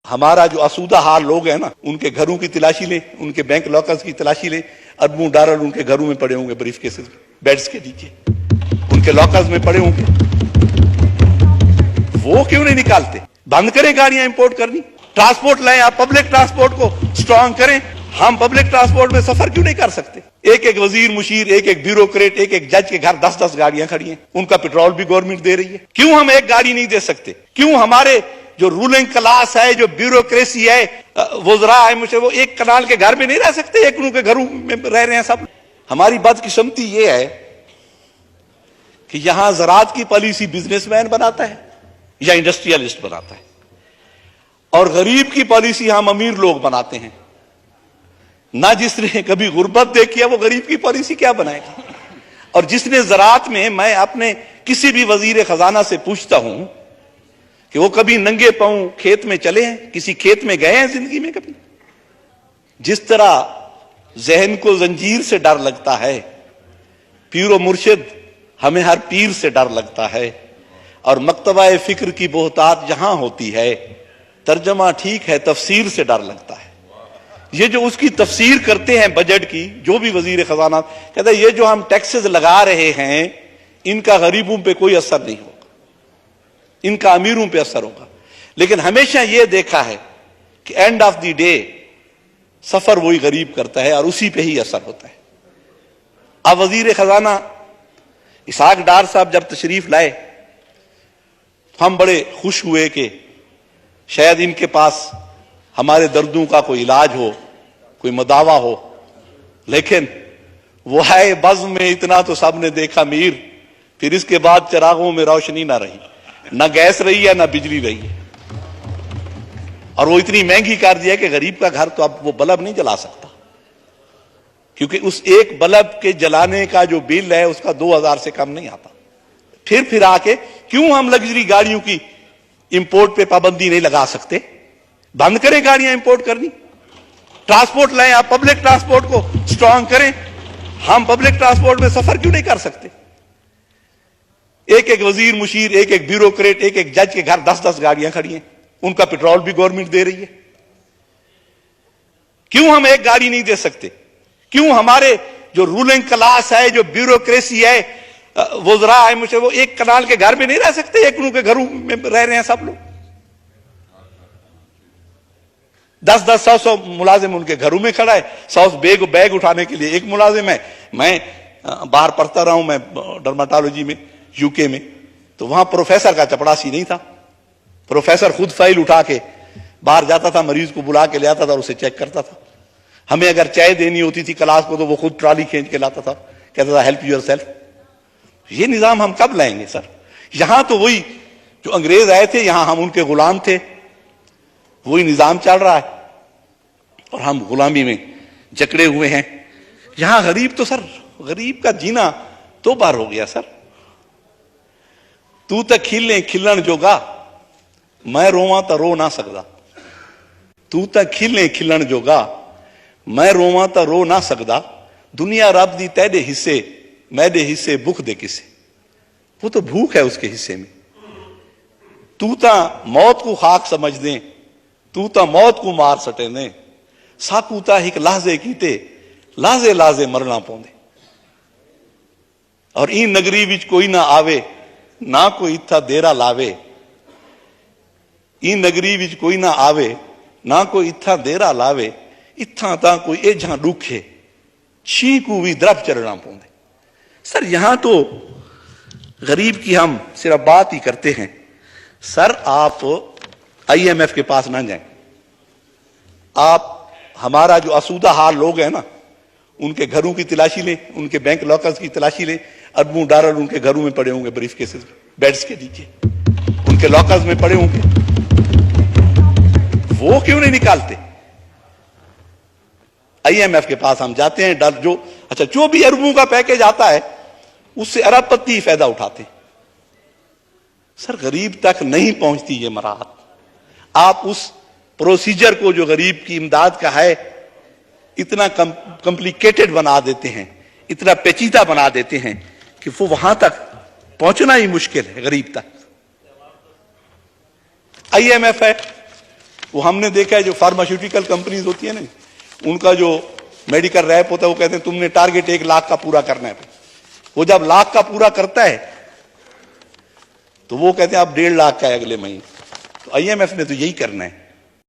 हमारा जो आसूदा हाल लोग हैं ना, उनके घरों की तलाशी लें, उनके बैंक लॉकर्स की तलाशी लें, अरबों डॉलर उनके घरों में पड़े होंगे, ब्रीफ केसेस में, बेड्स के नीचे उनके लॉकर्स में पड़े होंगे। वो क्यों नहीं निकालते? बंद करें गाड़ियां इंपोर्ट करनी, ट्रांसपोर्ट लाएं, आप पब्लिक ट्रांसपोर्ट को स्ट्रांग करें। हम पब्लिक ट्रांसपोर्ट में सफर क्यों नहीं कर सकते? एक एक वजीर मुशीर, एक एक ब्यूरोक्रेट, एक एक जज के घर 10-10 गाड़ियां खड़ी हैं, उनका पेट्रोल भी गवर्नमेंट दे रही है। क्यों हम एक गाड़ी नहीं दे सकते? क्यों हमारे जो रूलिंग क्लास है, जो ब्यूरोक्रेसी है, वज़रा है, मुझे वो एक कनाल के घर में नहीं रह सकते, एक उनके घरों में रह रहे हैं सब। हमारी बदकिस्मती ये है कि यहां ज़राअत की पॉलिसी बिजनेसमैन बनाता है या इंडस्ट्रियलिस्ट बनाता है, और गरीब की पॉलिसी हम अमीर लोग बनाते हैं। ना जिसने कभी गुर्बत देखी है वो गरीब की पॉलिसी क्या बनाएगा? और जिसने ज़राअत में, मैं अपने किसी भी वजीर खजाना से पूछता हूं कि वो कभी नंगे पांव खेत में चले हैं, किसी खेत में गए हैं जिंदगी में कभी? जिस तरह जहन को जंजीर से डर लगता है, पीरो मुर्शिद हमें हर पीर से डर लगता है, और मकतबा फिक्र की बोहतात जहां होती है, तर्जमा ठीक है तफसीर से डर लगता है। ये जो उसकी तफसीर करते हैं बजट की, जो भी वजीर खजाना कहता है ये जो हम टैक्सेस लगा रहे हैं इनका गरीबों पे कोई असर नहीं होगा, इनका अमीरों पे असर होगा। लेकिन हमेशा यह देखा है कि एंड ऑफ द डे सफर वही गरीब करता है और उसी पे ही असर होता है। अब वजीर खजाना इसहाक डार साहब जब तशरीफ लाए, हम बड़े खुश हुए कि शायद इनके पास हमारे दर्दों का कोई इलाज हो, कोई मदावा हो। लेकिन वो है बज़्म में इतना तो सबने देखा मीर, फिर इसके बाद चिरागों में रोशनी ना रही, ना गैस रही है ना बिजली रही है, और वो इतनी महंगी कर दिया कि गरीब का घर तो अब वो बल्ब नहीं जला सकता, क्योंकि उस एक बल्ब के जलाने का जो बिल है उसका 2000 से कम नहीं आता। फिर आके क्यों हम लग्जरी गाड़ियों की इंपोर्ट पे पाबंदी नहीं लगा सकते? बंद करें गाड़ियां इंपोर्ट करनी, ट्रांसपोर्ट लाएं, आप पब्लिक ट्रांसपोर्ट को स्ट्रांग करें। हम पब्लिक ट्रांसपोर्ट में सफर क्यों नहीं कर सकते? एक एक वजीर मुशीर, एक एक ब्यूरोक्रेट, एक एक जज के घर 10-10 गाड़ियां खड़ी हैं, उनका पेट्रोल भी गवर्नमेंट दे रही है। क्यों हम एक गाड़ी नहीं दे सकते? क्यों हमारे जो रूलिंग क्लास है, जो ब्यूरोक्रेसी है, वज़रा है, मुझे वो एक कनाल के घर में नहीं रह सकते, एक उनके घरों में रह रहे हैं सब लोग। 10-10, 100-100 मुलाजिम उनके घरों में खड़ा है। 100 बैग उठाने के लिए एक मुलाजिम है। मैं बाहर पढ़ता रहा हूं, मैं डर्माटोलॉजी में यूके में, तो वहां प्रोफेसर का चपड़ासी नहीं था। प्रोफेसर खुद फाइल उठा के बाहर जाता था, मरीज को बुला के ले आता था और उसे चेक करता था। हमें अगर चाय देनी होती थी क्लास को तो वो खुद ट्रॉली खींच के लाता था, कहता था हेल्प यूर सेल्फ। ये निजाम हम कब लाएंगे सर? यहां तो वही जो अंग्रेज आए थे, यहां हम उनके गुलाम थे, वही निजाम चल रहा है और हम गुलामी में जकड़े हुए हैं। यहां गरीब तो सर, गरीब का जीना तो बार हो गया सर। तू तो खिले खिलन जोगा, मैं रोवां तो रो ना सकदा। तू तो खिले खिलन जोगा, मैं रोवां तो रो ना सकदा। दुनिया रब दी तेरे हिस्से, मैदे हिस्से भूख दे किसे। वो तो भूख है उसके हिस्से में। तू तो मौत को खाक समझ दे, तू तो मौत को मार सटे ने। साकू ता एक लाजे कीते, लाजे लाजे मरना पौंदे। और ई नगरी विच कोई ना आवे, ना कोई इत्था देरा लावे। ई नगरी विच कोई ना आवे, ना कोई इत्था देरा लावे। इत्था ता कोई एझा दुखे, छी को भी द्रफ चढ़ना पौंदे। सर यहां तो गरीब की हम सिर्फ बात ही करते हैं। सर आप IMF के पास ना जाएं। आप हमारा जो आसूदा हाल लोग हैं ना, उनके घरों की तलाशी लें, उनके बैंक लॉकर्स की तलाशी लें, अरबों डॉलर उनके घरों में पड़े होंगे, ब्रीफ केसेस में, बेड्स के नीचे उनके लॉकर्स में पड़े होंगे। वो क्यों नहीं निकालते? IMF के पास हम जाते हैं, जो भी अरबों का पैकेज आता है उससे अरबपति फायदा उठाते हैं। सर गरीब तक नहीं पहुंचती ये मराहत। आप उस प्रोसीजर को जो गरीब की इमदाद का है इतना कॉम्प्लिकेटेड बना देते हैं, इतना पेचीदा बना देते हैं कि वो वहां तक पहुंचना ही मुश्किल है गरीब तक। IMF है, وہ ہم نے دیکھا ہے جو فارماسیوٹیکل کمپنیز ہوتی ہیں نا، ان کا جو میڈیکل ریپ ہوتا ہے وہ کہتے ہیں تم نے ٹارگیٹ 1 لاکھ کا پورا کرنا ہے. وہ جب لاکھ کا پورا کرتا ہے تو وہ کہتے ہیں اب 1.5 لاکھ کا ہے اگلے مہینے. تو آئی ایم ایف نے تو یہی کرنا ہے.